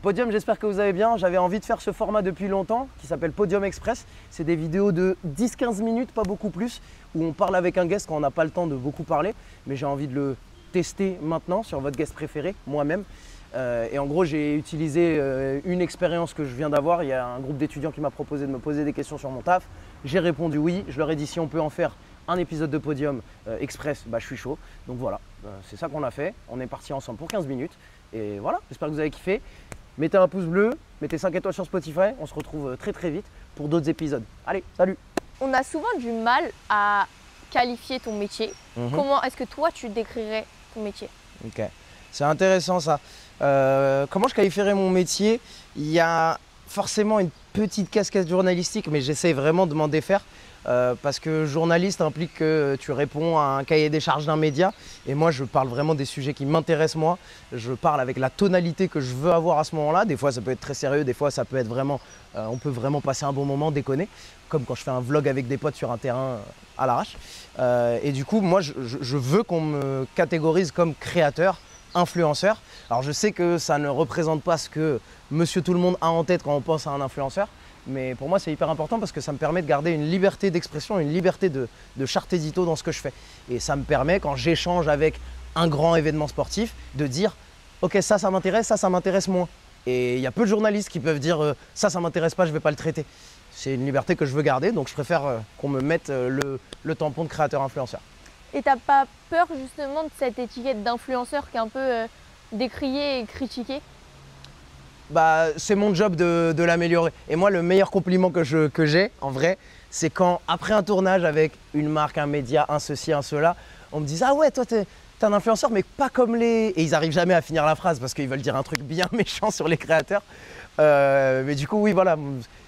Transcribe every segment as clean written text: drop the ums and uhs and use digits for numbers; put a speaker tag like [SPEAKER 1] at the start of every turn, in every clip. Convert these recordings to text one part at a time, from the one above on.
[SPEAKER 1] Podium, j'espère que vous allez bien. J'avais envie de faire ce format depuis longtemps qui s'appelle Podium Express. C'est des vidéos de 10-15 minutes, pas beaucoup plus, où on parle avec un guest quand on n'a pas le temps de beaucoup parler. Mais j'ai envie de le tester maintenant sur votre guest préféré, moi-même. Et en gros, j'ai utilisé une expérience que je viens d'avoir. Il y a un groupe d'étudiants qui m'a proposé de me poser des questions sur mon taf. J'ai répondu oui. Je leur ai dit si on peut en faire un épisode de Podium Express, bah, je suis chaud. Donc voilà, c'est ça qu'on a fait. On est parti ensemble pour 15 minutes. Et voilà, j'espère que vous avez kiffé. Mettez un pouce bleu, mettez 5 étoiles sur Spotify. On se retrouve très très vite pour d'autres épisodes. Allez, salut!
[SPEAKER 2] On a souvent du mal à qualifier ton métier. Comment est-ce que toi, tu décrirais ton métier?
[SPEAKER 1] Ok, c'est intéressant ça. Comment je qualifierais mon métier? Il y a forcément une petite casquette journalistique, mais j'essaie vraiment de m'en défaire. Parce que journaliste implique que tu réponds à un cahier des charges d'un média et moi je parle vraiment des sujets qui m'intéressent moi, je parle avec la tonalité que je veux avoir à ce moment-là, des fois ça peut être très sérieux, des fois ça peut être vraiment, on peut vraiment passer un bon moment, déconner, comme quand je fais un vlog avec des potes sur un terrain à l'arrache. Et du coup moi je veux qu'on me catégorise comme créateur, influenceur. Alors je sais que ça ne représente pas ce que Monsieur Tout le Monde a en tête quand on pense à un influenceur. Mais pour moi, c'est hyper important parce que ça me permet de garder une liberté d'expression, une liberté de charte édito dans ce que je fais. Et ça me permet, quand j'échange avec un grand événement sportif, de dire « Ok, ça m'intéresse, ça m'intéresse moins ». Et il y a peu de journalistes qui peuvent dire « Ça m'intéresse pas, je ne vais pas le traiter ». C'est une liberté que je veux garder, donc je préfère qu'on me mette le tampon de créateur-influenceur.
[SPEAKER 2] Et t'as pas peur justement de cette étiquette d'influenceur qui est un peu décriée et critiquée?
[SPEAKER 1] Bah, c'est mon job de l'améliorer. Et moi, le meilleur compliment que j'ai, en vrai, c'est quand, après un tournage avec une marque, un média, un ceci, un cela, on me dit « Ah ouais, toi, t'es un influenceur, mais pas comme les… » Et ils n'arrivent jamais à finir la phrase parce qu'ils veulent dire un truc bien méchant sur les créateurs. Mais du coup, oui, voilà,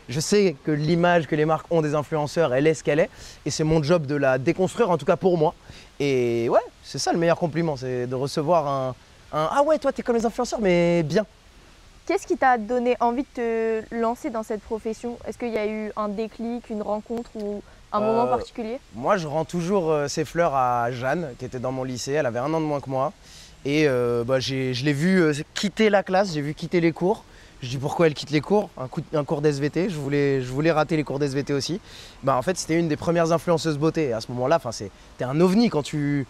[SPEAKER 1] je sais que l'image que les marques ont des influenceurs, elle est ce qu'elle est. Et c'est mon job de la déconstruire, en tout cas pour moi. Et ouais, c'est ça le meilleur compliment, c'est de recevoir un « Ah ouais, toi, t'es comme les influenceurs, mais bien ».
[SPEAKER 2] Qu'est-ce qui t'a donné envie de te lancer dans cette profession? Est-ce qu'il y a eu un déclic, une rencontre ou un moment particulier?
[SPEAKER 1] Moi, je rends toujours ces fleurs à Jeanne, qui était dans mon lycée. Elle avait 1 an de moins que moi. Et je l'ai vue quitter la classe, j'ai vu quitter les cours. Je dis pourquoi elle quitte les cours, un cours d'SVT. Je voulais rater les cours d'SVT aussi. Bah, en fait, c'était une des premières influenceuses beauté. Et à ce moment-là, t'es un ovni quand tu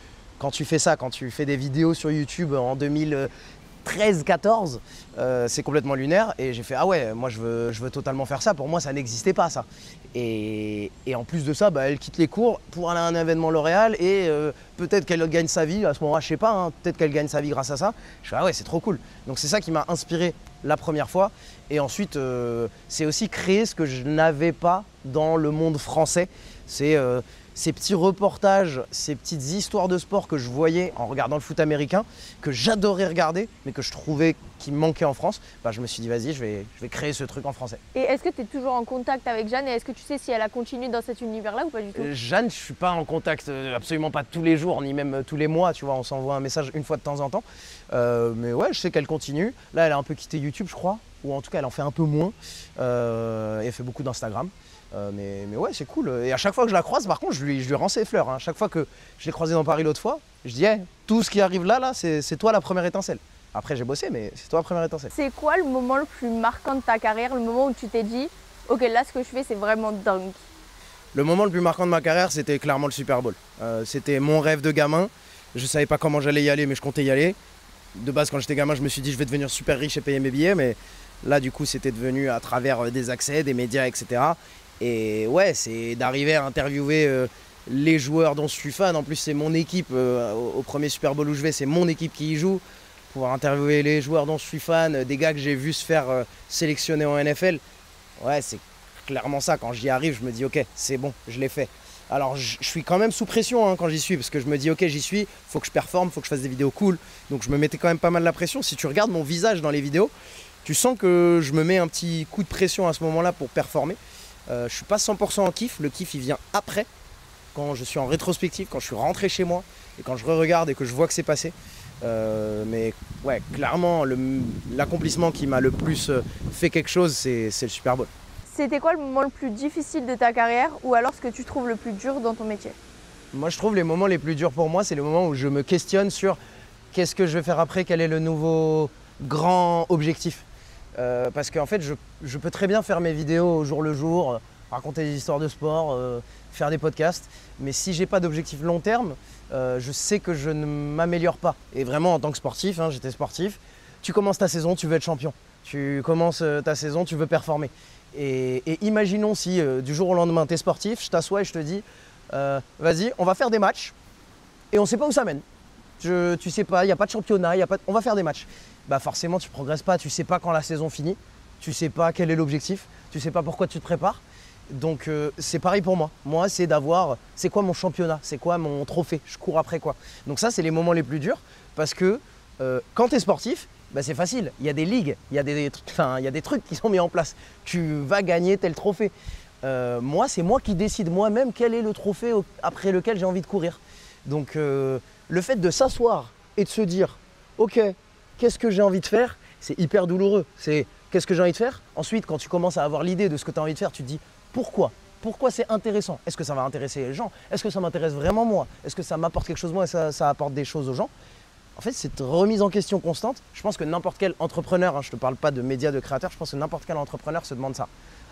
[SPEAKER 1] fais ça, quand tu fais des vidéos sur YouTube en 2013-14, c'est complètement lunaire et j'ai fait ah ouais, moi je veux totalement faire ça. Pour moi ça n'existait pas ça. Et en plus de ça, bah, elle quitte les cours pour aller à un événement L'Oréal et peut-être qu'elle gagne sa vie à ce moment-là, je sais pas, hein, peut-être qu'elle gagne sa vie grâce à ça. Je fais ah ouais, c'est trop cool. Donc c'est ça qui m'a inspiré la première fois. Et ensuite c'est aussi créer ce que je n'avais pas dans le monde français. C'est ces petits reportages, ces petites histoires de sport que je voyais en regardant le foot américain, que j'adorais regarder, mais que je trouvais qui me manquait en France, bah, je me suis dit vas-y, je vais créer ce truc en français.
[SPEAKER 2] Et est-ce que tu es toujours en contact avec Jeanne et est-ce que tu sais si elle a continué dans cet univers-là ou pas du tout?
[SPEAKER 1] Jeanne, je suis pas en contact absolument pas tous les jours, ni même tous les mois, tu vois, on s'envoie un message une fois de temps en temps. Mais ouais, je sais qu'elle continue. Là, elle a un peu quitté YouTube, je crois, ou en tout cas, elle en fait un peu moins. Et elle fait beaucoup d'Instagram. Mais ouais, c'est cool. Et à chaque fois que je la croise, par contre, je lui rends ses fleurs. Hein. À chaque fois que je l'ai croisée dans Paris l'autre fois, je dis hey, tout ce qui arrive là, c'est toi la première étincelle. Après, j'ai bossé, mais c'est toi la première étincelle.
[SPEAKER 2] C'est quoi le moment le plus marquant de ta carrière, le moment où tu t'es dit ok, là, ce que je fais, c'est vraiment dingue?
[SPEAKER 1] Le moment le plus marquant de ma carrière, c'était clairement le Super Bowl. C'était mon rêve de gamin. Je savais pas comment j'allais y aller, mais je comptais y aller. De base, quand j'étais gamin, je me suis dit je vais devenir super riche et payer mes billets, mais là, du coup, c'était devenu à travers des accès, des médias, etc. Et ouais, c'est d'arriver à interviewer les joueurs dont je suis fan. En plus, c'est mon équipe. Au premier Super Bowl où je vais, c'est mon équipe qui y joue. Pouvoir interviewer les joueurs dont je suis fan, des gars que j'ai vu se faire sélectionner en NFL. Ouais, c'est clairement ça. Quand j'y arrive, je me dis ok, c'est bon, je l'ai fait. Alors, je suis quand même sous pression hein, quand j'y suis, parce que je me dis ok, j'y suis, faut que je performe, faut que je fasse des vidéos cool. Donc, je me mettais quand même pas mal la pression. Si tu regardes mon visage dans les vidéos, tu sens que je me mets un petit coup de pression à ce moment-là pour performer. Je suis pas 100% en kiff, le kiff il vient après, quand je suis en rétrospective, quand je suis rentré chez moi et quand je re-regarde et que je vois que c'est passé. Mais ouais, clairement, l'accomplissement qui m'a le plus fait quelque chose, c'est le Super Bowl.
[SPEAKER 2] C'était quoi le moment le plus difficile de ta carrière ou alors ce que tu trouves le plus dur dans ton métier?
[SPEAKER 1] Moi, je trouve les moments les plus durs pour moi, c'est le moment où je me questionne sur qu'est-ce que je vais faire après, quel est le nouveau grand objectif. Parce qu'en fait, je peux très bien faire mes vidéos au jour le jour, raconter des histoires de sport, faire des podcasts. Mais si j'ai pas d'objectif long terme, je sais que je ne m'améliore pas. Et vraiment, en tant que sportif, hein, j'étais sportif, tu commences ta saison, tu veux être champion. Tu commences ta saison, tu veux performer. Et imaginons si du jour au lendemain, tu es sportif, je t'assois et je te dis, vas-y, on va faire des matchs et on ne sait pas où ça mène. Tu sais pas, il n'y a pas de championnat, on va faire des matchs. Bah forcément, tu ne progresses pas, tu ne sais pas quand la saison finit, tu ne sais pas quel est l'objectif, tu ne sais pas pourquoi tu te prépares. Donc c'est pareil pour moi. Moi, c'est d'avoir, c'est quoi mon championnat, c'est quoi mon trophée, je cours après quoi. Donc ça, c'est les moments les plus durs parce que quand tu es sportif, bah, c'est facile. Il y a des ligues, il y a des trucs qui sont mis en place. Tu vas gagner tel trophée. Moi, c'est moi qui décide moi-même quel est le trophée après lequel j'ai envie de courir. Donc le fait de s'asseoir et de se dire, ok, qu'est-ce que j'ai envie de faire, c'est hyper douloureux. C'est qu'est-ce que j'ai envie de faire. Ensuite, quand tu commences à avoir l'idée de ce que tu as envie de faire, tu te dis pourquoi. Pourquoi c'est intéressant? Est-ce que ça va intéresser les gens? Est-ce que ça m'intéresse vraiment moi? Est-ce que ça m'apporte quelque chose moi et ça apporte des choses aux gens? En fait, cette remise en question constante, je pense que n'importe quel entrepreneur, hein, je ne te parle pas de médias, de créateurs, je pense que n'importe quel entrepreneur se demande ça.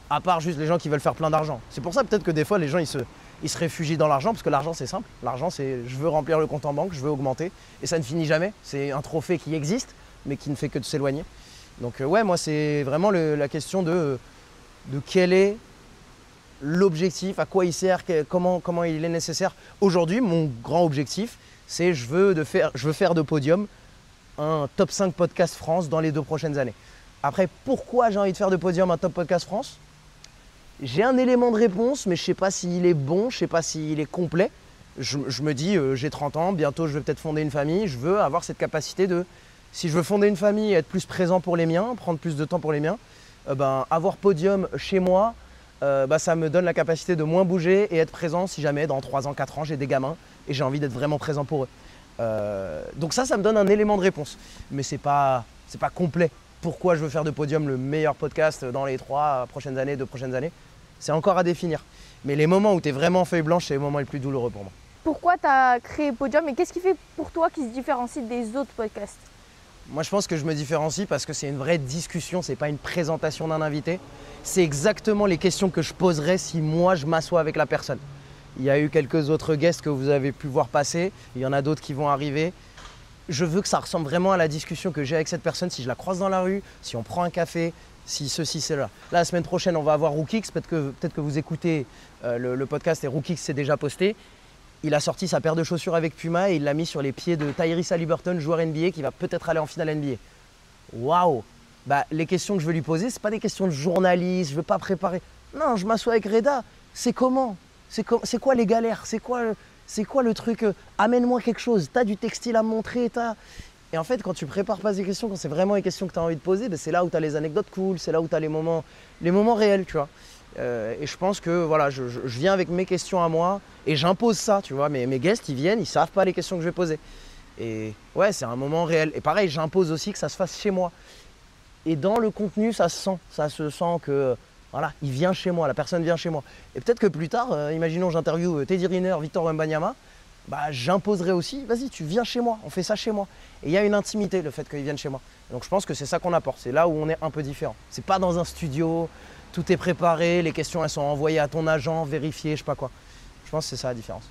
[SPEAKER 1] À part juste les gens qui veulent faire plein d'argent. C'est pour ça peut-être que des fois les gens ils se réfugient dans l'argent parce que l'argent c'est simple. L'argent c'est je veux remplir le compte en banque, je veux augmenter et ça ne finit jamais. C'est un trophée qui existe mais qui ne fait que de s'éloigner. Donc ouais, moi c'est vraiment la question de quel est l'objectif, à quoi il sert, comment il est nécessaire. Aujourd'hui, mon grand objectif, c'est je veux faire de Podium un top 5 podcast France dans les 2 prochaines années. Après, pourquoi j'ai envie de faire de Podium un top podcast France? J'ai un élément de réponse, mais je ne sais pas s'il est bon, je ne sais pas s'il est complet. Je me dis, j'ai 30 ans, bientôt je vais peut-être fonder une famille. Je veux avoir cette capacité de, si je veux fonder une famille et être plus présent pour les miens, prendre plus de temps pour les miens, avoir Podium chez moi, ça me donne la capacité de moins bouger et être présent si jamais dans 3 ans, 4 ans, j'ai des gamins et j'ai envie d'être vraiment présent pour eux. Donc ça me donne un élément de réponse. Mais c'est pas complet. Pourquoi je veux faire de Podium le meilleur podcast dans les 3 prochaines années, 2 prochaines années, c'est encore à définir. Mais les moments où tu es vraiment feuille blanche, c'est les moments les plus douloureux pour moi.
[SPEAKER 2] Pourquoi tu as créé Podium et qu'est-ce qui fait pour toi qui se différencie des autres podcasts?
[SPEAKER 1] Moi, je pense que je me différencie parce que c'est une vraie discussion, c'est pas une présentation d'un invité. C'est exactement les questions que je poserais si moi je m'assois avec la personne. Il y a eu quelques autres guests que vous avez pu voir passer, il y en a d'autres qui vont arriver. Je veux que ça ressemble vraiment à la discussion que j'ai avec cette personne si je la croise dans la rue, si on prend un café, si ceci, c'est là. La semaine prochaine, on va avoir Rookix, peut-être que vous écoutez le podcast et Rookix s'est déjà posté. Il a sorti sa paire de chaussures avec Puma et il l'a mis sur les pieds de Tyrese Haliburton, joueur NBA qui va peut-être aller en finale NBA. Waouh! Les questions que je veux lui poser, ce pas des questions de journaliste, je ne veux pas préparer. Non, je m'assois avec Reda. C'est comment? C'est quoi les galères? C'est quoi le truc? Amène-moi quelque chose. Tu as du textile à me montrer. Et en fait, quand tu prépares pas ces questions, quand c'est vraiment les questions que tu as envie de poser, c'est là où tu as les anecdotes cool, c'est là où tu as les moments réels, tu vois. Et je pense que voilà, je viens avec mes questions à moi et j'impose ça, tu vois. Mes guests, ils viennent, ils savent pas les questions que je vais poser. Et ouais, c'est un moment réel. Et pareil, j'impose aussi que ça se fasse chez moi. Et dans le contenu, ça se sent que voilà, il vient chez moi, la personne vient chez moi. Et peut-être que plus tard, imaginons j'interviewe Teddy Riner, Victor Wembanyama, j'imposerai aussi, vas-y, tu viens chez moi, on fait ça chez moi. Et il y a une intimité, le fait qu'ils viennent chez moi. Donc je pense que c'est ça qu'on apporte, c'est là où on est un peu différent. C'est pas dans un studio, tout est préparé, les questions elles sont envoyées à ton agent, vérifiées, je sais pas quoi. Je pense que c'est ça la différence.